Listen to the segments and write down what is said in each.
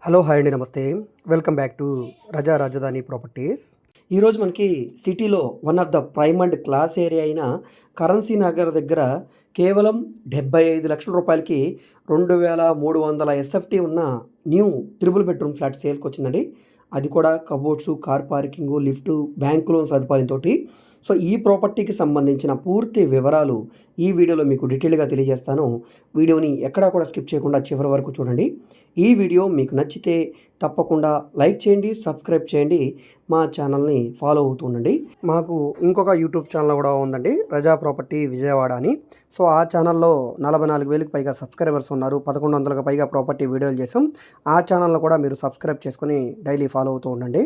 Hello hi అండి, నమస్తే. Welcome back to రజా రాజధాని ప్రాపర్టీస్. ఈరోజు మనకి సిటీలో one of the prime and class area అయిన కరెన్సీ నగర్ దగ్గర కేవలం 75 లక్షల రూపాయలకి 2300 ఎస్ఎఫ్టీ ఉన్న న్యూ త్రిబుల్ బెడ్రూమ్ ఫ్లాట్ సేల్కి వచ్చిందండి. అది కూడా cupboards, car parking, lift, bank loan సదుపాయంతో. సో ఈ ప్రాపర్టీకి సంబంధించిన పూర్తి వివరాలు ఈ వీడియోలో మీకు డీటెయిల్గా తెలియజేస్తాను. వీడియోని ఎక్కడా కూడా స్కిప్ చేయకుండా చివరి వరకు చూడండి. ఈ వీడియో మీకు నచ్చితే తప్పకుండా లైక్ చేయండి, సబ్స్క్రైబ్ చేయండి, మా ఛానల్ని ఫాలో అవుతూ ఉండండి. మాకు ఇంకొక యూట్యూబ్ ఛానల్ కూడా ఉందండి, రజా ప్రాపర్టీ విజయవాడ అని. సో ఆ ఛానల్లో 44,000కి పైగా సబ్స్క్రైబర్స్ ఉన్నారు. 1100కి పైగా ప్రాపర్టీ వీడియోలు చేసాం. ఆ ఛానల్లో కూడా మీరు సబ్స్క్రైబ్ చేసుకొని డైలీ ఫాలో అవుతూ ఉండండి.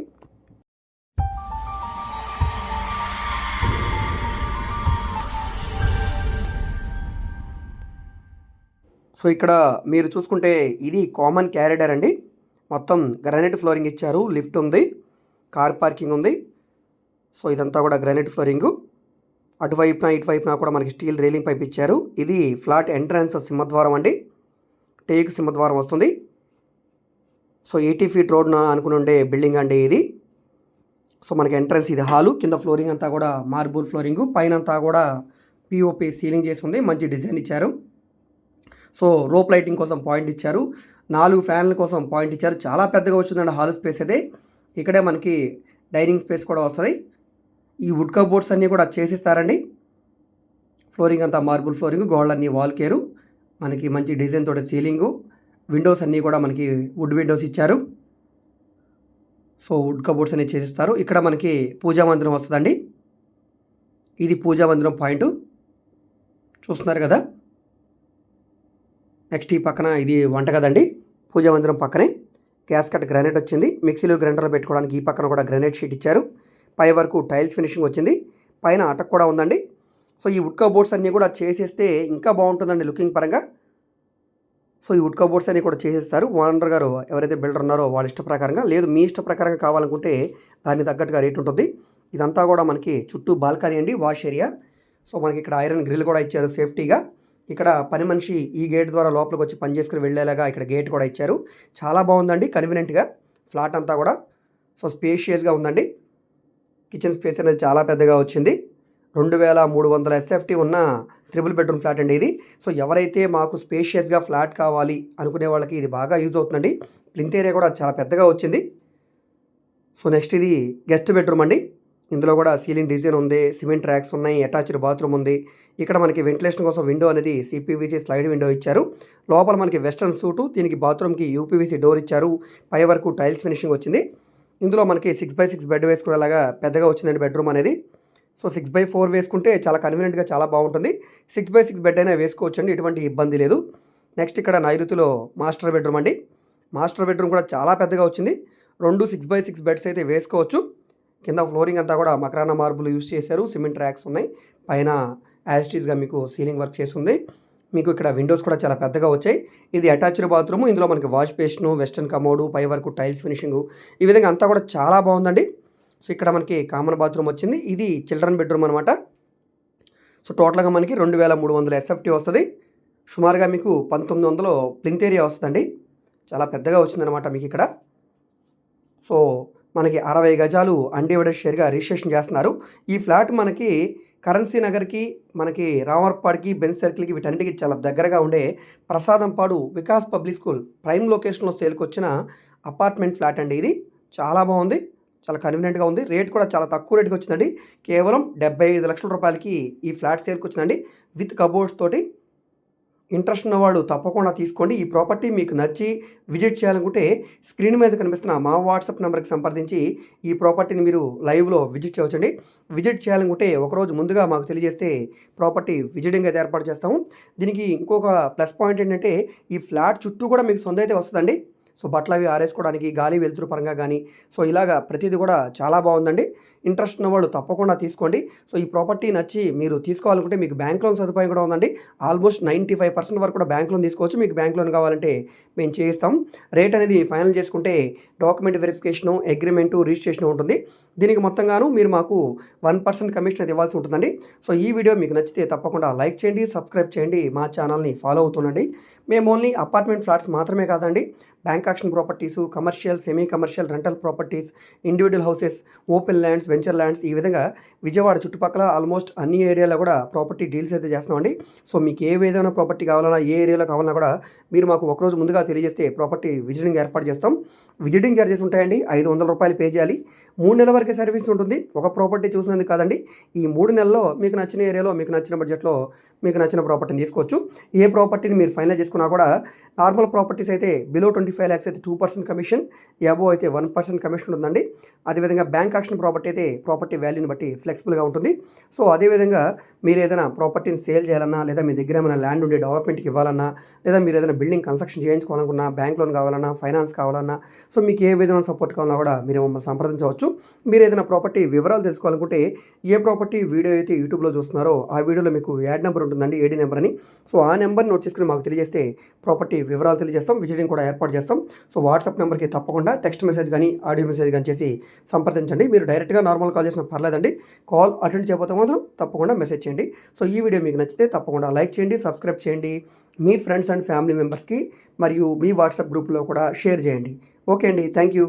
సో ఇక్కడ మీరు చూసుకుంటే ఇది కామన్ క్యారిడార్ అండి. మొత్తం గ్రానైట్ ఫ్లోరింగ్ ఇచ్చారు, లిఫ్ట్ ఉంది, కార్ పార్కింగ్ ఉంది. సో ఇదంతా కూడా గ్రానైట్ ఫ్లోరింగు. అటువైపున ఇటువైపున కూడా మనకి స్టీల్ రైలింగ్ పైప్ ఇచ్చారు. ఇది ఫ్లాట్ ఎంట్రన్స్ సింహద్వారం అండి, టేక్ సింహద్వారం వస్తుంది. సో 80 ఫీట్ రోడ్ అనుకుని ఉండే బిల్డింగ్ అండి ఇది. సో మనకి ఎంట్రన్స్ ఇది హాలు, కింద ఫ్లోరింగ్ అంతా కూడా మార్బుల్ ఫ్లోరింగు, పైన అంతా కూడా పిఓపి సీలింగ్ చేసి ఉంది, మంచి డిజైన్ ఇచ్చారు. సో రోప్ లైటింగ్ కోసం పాయింట్ ఇచ్చారు, 4 ఫ్యాన్ల కోసం పాయింట్ ఇచ్చారు. చాలా పెద్దగా వచ్చిందండి హాల్ స్పేస్ అయితే. ఇక్కడే మనకి డైనింగ్ స్పేస్ కూడా వస్తుంది. ఈ వుడ్ కబోర్డ్స్ అన్నీ కూడా చేసిస్తారండి. ఫ్లోరింగ్ అంతా మార్బుల్ ఫ్లోరింగ్, గోడలన్నీ వాల్ కేరు, మనకి మంచి డిజైన్ తోటి సీలింగు, విండోస్ అన్నీ కూడా మనకి వుడ్ విండోస్ ఇచ్చారు. సో వుడ్ కబోర్డ్స్ అన్నీ చేసిస్తారు. ఇక్కడ మనకి పూజా మందిరం వస్తుందండి. ఇది పూజా మందిరం పాయింట్ చూస్తున్నారు కదా. నెక్స్ట్ ఈ పక్కన ఇది వంటగదండి, పూజా మందిరం పక్కనే గ్యాస్ కట్ గ్రానైట్ వచ్చింది. మిక్సీలో గ్రైండర్లో పెట్టుకోవడానికి ఈ పక్కన కూడా గ్రానైట్ షీట్ ఇచ్చారు. పై వరకు టైల్స్ ఫినిషింగ్ వచ్చింది, పైన అటక్ కూడా ఉందండి. సో ఈ వుడ్ కబోర్డ్స్ అన్నీ కూడా చేసేస్తే ఇంకా బాగుంటుందండి లుకింగ్ పరంగా. సో ఈ వుడ్ కబోర్డ్స్ అన్నీ కూడా చేసేస్తారు. ఓనర్ గారు ఎవరైతే బిల్డర్ ఉన్నారో వాళ్ళ ఇష్ట ప్రకారంగా, లేదు మీ ఇష్ట ప్రకారంగా కావాలనుకుంటే దానికి తగ్గట్టుగా రేట్ ఉంటుంది. ఇదంతా కూడా మనకి చుట్టూ బాల్కనీ అండి, వాష్ ఏరియా. సో మనకి ఇక్కడ ఐరన్ గ్రిల్ కూడా ఇచ్చారు సేఫ్టీగా. ఇక్కడ పని మనిషి ఈ గేట్ ద్వారా లోపలికి వచ్చి పని చేసుకుని వెళ్ళేలాగా ఇక్కడ గేట్ కూడా ఇచ్చారు. చాలా బాగుందండి కన్వీనియంట్గా ఫ్లాట్ అంతా కూడా. సో స్పేషియస్గా ఉందండి. కిచెన్ స్పేస్ అనేది చాలా పెద్దగా వచ్చింది. 2300 ఎస్ఎఫ్టీ ఉన్న త్రిబుల్ బెడ్రూమ్ ఫ్లాట్ అండి ఇది. సో ఎవరైతే మాకు స్పేషియస్గా ఫ్లాట్ కావాలి అనుకునే వాళ్ళకి ఇది బాగా యూజ్ అవుతుందండి. ప్లింత్ ఏరియా కూడా చాలా పెద్దగా వచ్చింది. సో నెక్స్ట్ ఇది గెస్ట్ బెడ్రూమ్ అండి. ఇందులో కూడా సీలింగ్ డిజైన్ ఉంది, సిమెంట్ ర్యాక్స్ ఉన్నాయి, అటాచ్డ్ బాత్రూమ్ ఉంది. ఇక్కడ మనకి వెంటిలేషన్ కోసం విండో అనేది సిపివిసి స్లైడ్ విండో ఇచ్చారు. లోపల మనకి వెస్టర్న్ సూటు, దీనికి బాత్రూమ్కి యూపీవీసీ డోర్ ఇచ్చారు. పై వరకు టైల్స్ ఫినిషింగ్ వచ్చింది. ఇందులో మనకి 6x6 బెడ్ వేసుకునేలాగా పెద్దగా వచ్చిందండి బెడ్రూమ్ అనేది. సో 6x4 వేసుకుంటే చాలా కన్వీనియంట్గా చాలా బాగుంటుంది. 6x6 బెడ్ అయినా వేసుకోవచ్చండి, ఎటువంటి ఇబ్బంది లేదు. నెక్స్ట్ ఇక్కడ నైరుతిలో మాస్టర్ బెడ్రూమ్ అండి. మాస్టర్ బెడ్రూమ్ కూడా చాలా పెద్దగా వచ్చింది. 2 6x6 బెడ్స్ అయితే వేసుకోవచ్చు. కింద ఫ్లోరింగ్ అంతా కూడా మకరానా మార్బుల్ యూస్ చేశారు, సిమెంట్ ర్యాక్స్ ఉన్నాయి, పైన యాజిటీస్గా మీకు సీలింగ్ వర్క్ చేస్తుంది. మీకు ఇక్కడ విండోస్ కూడా చాలా పెద్దగా వచ్చాయి. ఇది అటాచ్డ్ బాత్రూమ్, ఇందులో మనకి వాష్ బేసిన్, వెస్టర్న్ కమోడు, పై వరకు టైల్స్ ఫినిషింగ్, ఈ విధంగా అంతా కూడా చాలా బాగుందండి. సో ఇక్కడ మనకి కామన్ బాత్రూమ్ వచ్చింది. ఇది చిల్డ్రన్ బెడ్రూమ్ అనమాట. సో టోటల్గా మనకి 2300 ఎస్ఎఫ్టీ వస్తుంది. సుమారుగా మీకు 1900 ప్లింత్ ఏరియా వస్తుందండి. చాలా పెద్దగా వచ్చిందనమాట మీకు ఇక్కడ. సో మనకి 60 గజాలు అన్డివైడెడ్ షేర్గా రిజిస్ట్రేషన్ చేస్తున్నారు. ఈ ఫ్లాట్ మనకి కరెన్సీ నగర్కి, మనకి రామర్పాడికి, బెంచ్ సర్కిల్కి, వీటన్నిటికి చాలా దగ్గరగా ఉండే Prasadampadu Vikas public school prime లొకేషన్లో సేల్కి వచ్చిన అపార్ట్మెంట్ ఫ్లాట్ అండి ఇది. చాలా బాగుంది, చాలా కన్వీనియంట్గా ఉంది. రేట్ కూడా చాలా తక్కువ రేట్కి వచ్చిందండి. కేవలం 75 లక్షల రూపాయలకి ఈ ఫ్లాట్ సేల్కి వచ్చిందండి, విత్ కబోర్డ్స్ తోటి. ఇంట్రెస్ట్ ఉన్న వాళ్ళు తప్పకుండా తీసుకోండి. ఈ ప్రాపర్టీ మీకు నచ్చి విజిట్ చేయాలనుకుంటే స్క్రీన్ మీద కనిపిస్తున్న మా వాట్సాప్ నెంబర్కి సంప్రదించి ఈ ప్రాపర్టీని మీరు లైవ్లో విజిట్ చేయవచ్చండి. విజిట్ చేయాలనుకుంటే ఒకరోజు ముందుగా మాకు తెలియజేస్తే ప్రాపర్టీ విజిటింగ్ అయితే ఏర్పాటు చేస్తాము. దీనికి ఇంకొక ప్లస్ పాయింట్ ఏంటంటే ఈ ఫ్లాట్ చుట్టూ కూడా మీకు సొంత అయితే వస్తుందండి. సో బట్టలు అవి ఆరేసుకోవడానికి, గాలి వెలుతురు పరంగా కానీ, సో ఇలాగా ప్రతిదీ కూడా చాలా బాగుందండి. ఇంట్రెస్ట్ ఉన్నవాళ్ళు తప్పకుండా తీసుకోండి. సో ఈ ప్రాపర్టీ నచ్చి మీరు తీసుకోవాలనుకుంటే మీకు బ్యాంక్ లోన్ సదుపాయం కూడా ఉందండి. ఆల్మోస్ట్ 95% వరకు కూడా బ్యాంక్ లోన్ తీసుకోవచ్చు. మీకు బ్యాంక్ లోన్ కావాలంటే మేము చేయిస్తాం. రేట్ అనేది ఫైనల్ చేసుకుంటే డాక్యుమెంట్ వెరిఫికేషను, అగ్రిమెంటు, రిజిస్ట్రేషన్ ఉంటుంది. దీనికి మొత్తంగాను మీరు మాకు 1% కమిషన్ అయితే ఇవ్వాల్సి ఉంటుందండి. సో ఈ వీడియో మీకు నచ్చితే తప్పకుండా లైక్ చేయండి, సబ్స్క్రైబ్ చేయండి, మా ఛానల్ని ఫాలో అవుతుండండి. మేము ఓన్లీ అపార్ట్మెంట్ ఫ్లాట్స్ మాత్రమే కాదండి, bank action properties, commercial, semi commercial, rental properties, individual houses, open lands, venture lands, ఈ విధంగా విజయవాడ చుట్టుపక్కల ఆల్మోస్ట్ అన్ని ఏరియాలో కూడా ప్రాపర్టీ డీల్స్ అయితే చేస్తున్నామండి. సో మీకు ఏ విధమైన ప్రాపర్టీ కావాలన్నా, ఏ ఏరియాలో కావాలన్నా కూడా మీరు మాకు ఒకరోజు ముందుగా తెలియజేస్తే ప్రాపర్టీ విజిటింగ్ ఏర్పాటు చేస్తాం. విజిటింగ్ ఛార్జెస్ ఉంటాయండి, 500 రూపాయలు పే చేయాలి. 3 నెలల వరకే సర్వీస్ ఉంటుంది. ఒక ప్రాపర్టీ చూసినందుకు కాదండి, ఈ 3 నెలల్లో మీకు నచ్చిన ఏరియాలో, మీకు నచ్చిన బడ్జెట్లో మీకు నచ్చిన ప్రాపర్టీని తీసుకోవచ్చు. ఏ ప్రాపర్టీని మీరు ఫైనల్ చేసుకున్నా కూడా నార్మల్ ప్రాపర్టీస్ అయితే బిలో 25 lakhs అయితే 2% కమిషన్, అబోవ్ అయితే 1% కమిషన్ ఉంటుందండి. అదేవిధంగా బ్యాంక్ యాక్షన్ ప్రాపర్టీ అయితే ప్రాపర్టీ వాల్యూని బట్టి ఫ్లెక్సిబుల్గా ఉంటుంది. సో అదేవిధంగా మీరు ఏదైనా ప్రాపర్టీని సేల్ చేయాలన్నా, లేదా మీ దగ్గర ఏమైనా ల్యాండ్ ఉండి డెవలప్మెంట్కి ఇవ్వాలన్నా, లేదా మీరు ఏదైనా బిల్డింగ్ కన్స్ట్రక్షన్ చేయించుకోవాలనుకున్నా, బ్యాంక్ లోన్ కావాలన్నా, ఫైనాన్స్ కావాలన్నా, సో మీకు ఏ విధమైన సపోర్ట్ కావాలన్నా కూడా మీరు మమ్మల్ని సంప్రదించవచ్చు. మీరు ఏదైనా ప్రాపర్టీ వివరాలు తెలుసుకోవాలనుకుంటే, ఏ ప్రాపర్టీ వీడియో అయితే యూట్యూబ్లో చూస్తున్నారో ఆ వీడియోలో మీకు యాడ్ నెంబర్ ఉంటుందండి, ఏడీ నెంబర్ అని. సో ఆ నెంబర్ నోట్ చేసుకుని మాకు తెలియజేస్తే ప్రాపర్టీ వివరాలు తెలియజేస్తాం, విజిటింగ్ కూడా ఏర్పాటు చేస్తాం. సో వాట్సాప్ నెంబర్కి తప్పకుండా టెక్స్ట్ మెసేజ్ కానీ, ఆడియో మెసేజ్ కానీ చేసి సంప్రదించండి. మీరు డైరెక్ట్గా నార్మల్ కాల్ చేసినా పర్లేదండి. కాల్ అటెండ్ చేయకపోతే మాత్రం తప్పకుండా మెసేజ్ చేయండి. సో ఈ వీడియో మీకు నచ్చితే తప్పకుండా లైక్ చేయండి, సబ్స్క్రైబ్ చేయండి, మీ ఫ్రెండ్స్ అండ్ ఫ్యామిలీ మెంబర్స్కి మరియు మీ వాట్సాప్ గ్రూప్లో కూడా షేర్ చేయండి. ఓకే అండి, థ్యాంక్ యూ.